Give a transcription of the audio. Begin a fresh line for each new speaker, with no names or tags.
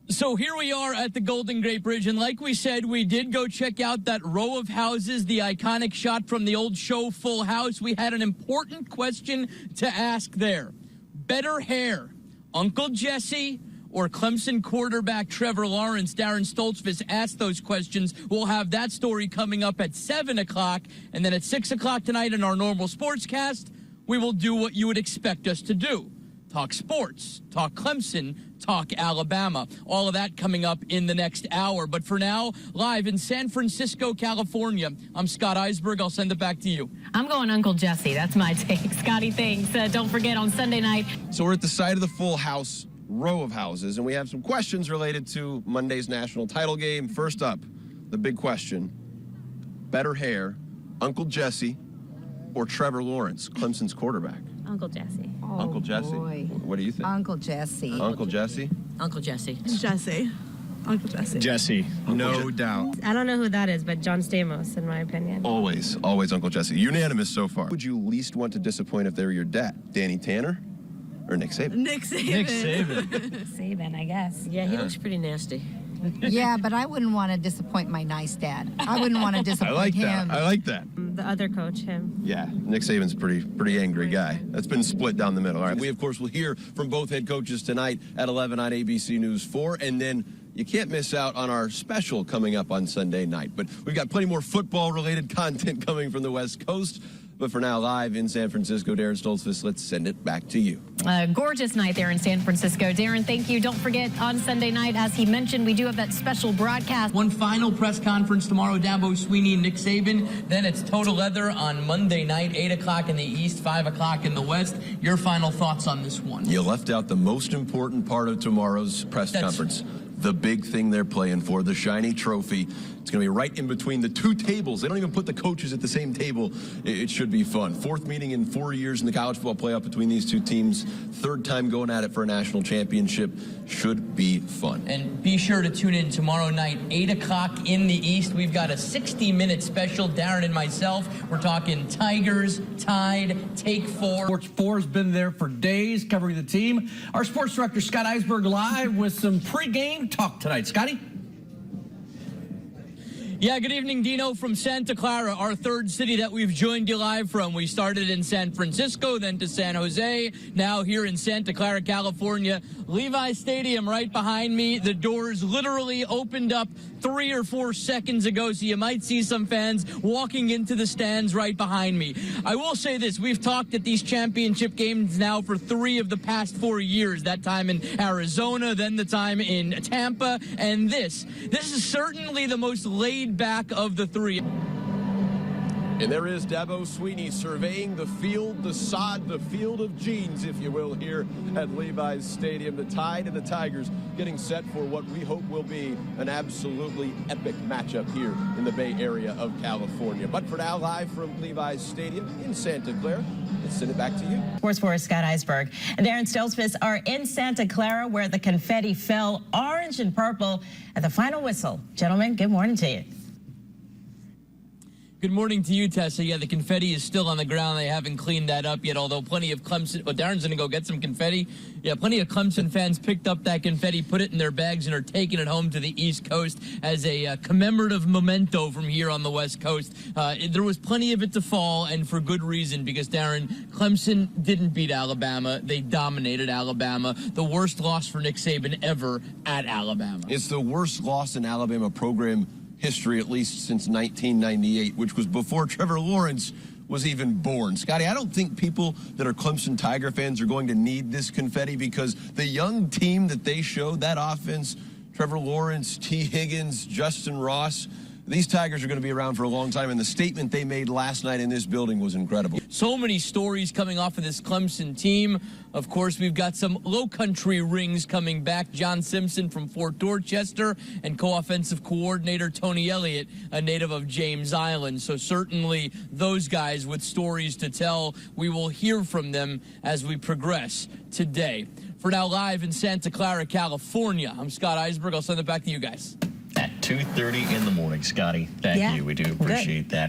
So here we are at the Golden Gate Bridge, and like we said, we did go check out that row of houses, the iconic shot from the old show Full House. We had an important question to ask there. Better hair, Uncle Jesse or Clemson quarterback Trevor Lawrence? Daren Stoltzfus asked those questions. We'll have that story coming up at 7 o'clock, and then at 6 o'clock tonight in our normal sportscast, we will do what you would expect us to do. Talk sports, talk Clemson, talk Alabama. All of that coming up in the next hour. But for now, live in San Francisco, California, I'm Scott Eisberg. I'll send it back to you.
I'm going Uncle Jesse. That's my take. Scotty, thanks. Don't forget on Sunday night.
So we're at the site of the Full House row of houses, and we have some questions related to Monday's national title game. First up, the big question. Better hair, Uncle Jesse or Trevor Lawrence, Clemson's quarterback?
Uncle Jesse.
Oh,
Uncle Jesse?
Boy.
What do you think?
Uncle Jesse.
Uncle Jesse?
Uncle Jesse.
Jesse. Uncle Jesse.
Jesse, no doubt.
I don't know who that is, but John Stamos, in my opinion.
Always Uncle Jesse. Unanimous so far. Would you least want to disappoint if they were your dad? Danny Tanner or Nick Saban?
Nick Saban.
Nick Saban.
Saban, I guess.
Yeah, he looks pretty nasty.
Yeah, but I wouldn't want to disappoint my nice dad. I wouldn't want to
I
disappoint
like
him.
that. I like that.
The other coach, him.
Yeah, Nick Saban's pretty angry guy. That's been split down the middle. All right, we, of course, will hear from both head coaches tonight at 11 on ABC News 4, and then you can't miss out on our special coming up on Sunday night. But we've got plenty more football-related content coming from the West Coast. But for now, live in San Francisco, Daren Stoltzfus, let's send it back to you.
Gorgeous night there in San Francisco. Daren, thank you. Don't forget, on Sunday night, as he mentioned, we do have that special broadcast.
One final press conference tomorrow, Dabo Swinney and Nick Saban. Then it's Total Leather on Monday night, 8 o'clock in the East, 5 o'clock in the West. Your final thoughts on this one?
You left out the most important part of tomorrow's press conference. The big thing they're playing for, the shiny trophy. It's going to be right in between the two tables. They don't even put the coaches at the same table. It should be fun. Fourth meeting in 4 years in the college football playoff between these two teams. Third time going at it for a national championship. Should be fun.
And be sure to tune in tomorrow night, 8 o'clock in the East. We've got a 60-minute special, Daren and myself. We're talking Tigers, Tide, Take 4.
Sports4's been there for days covering the team. Our sports director, Scott Eisberg, live with some pregame talk tonight. Scotty?
Yeah, good evening, Dino, from Santa Clara, our third city that we've joined you live from. We started in San Francisco, then to San Jose, now here in Santa Clara, California. Levi's Stadium right behind me. The doors literally opened up 3 or 4 seconds ago, so you might see some fans walking into the stands right behind me. I will say this, we've talked at these championship games now for 3 of the past 4 years, that time in Arizona, then the time in Tampa, and this is certainly the most laid back of the 3.
And there is Dabo Swinney surveying the field, the sod, the field of jeans, if you will, here at Levi's Stadium. The Tide and the Tigers getting set for what we hope will be an absolutely epic matchup here in the Bay Area of California. But for now, live from Levi's Stadium in Santa Clara, let's send it back to you.
Sports4's Scott Eisberg and Daren Stoltzfus are in Santa Clara, where the confetti fell orange and purple at the final whistle. Gentlemen, good morning to you.
Good morning to you, Tessa. Yeah, the confetti is still on the ground. They haven't cleaned that up yet, although plenty of Clemson... Well, Darren's going to go get some confetti. Yeah, plenty of Clemson fans picked up that confetti, put it in their bags, and are taking it home to the East Coast as a commemorative memento from here on the West Coast. There was plenty of it to fall, and for good reason, because, Daren, Clemson didn't beat Alabama. They dominated Alabama. The worst loss for Nick Saban ever at Alabama.
It's the worst loss in Alabama program history, at least since 1998, which was before Trevor Lawrence was even born. Scotty, I don't think people that are Clemson Tiger fans are going to need this confetti, because the young team that they showed, that offense, Trevor Lawrence, T. Higgins, Justin Ross, these Tigers are going to be around for a long time, and the statement they made last night in this building was incredible.
So many stories coming off of this Clemson team. Of course, we've got some low country rings coming back. John Simpson from Fort Dorchester and co-offensive coordinator Tony Elliott, a native of James Island. So certainly those guys with stories to tell. We will hear from them as we progress today. For now, live in Santa Clara, California, I'm Scott Eisberg. I'll send it back to you guys.
At 2:30 in the morning, Scotty. Thank you. We do appreciate that.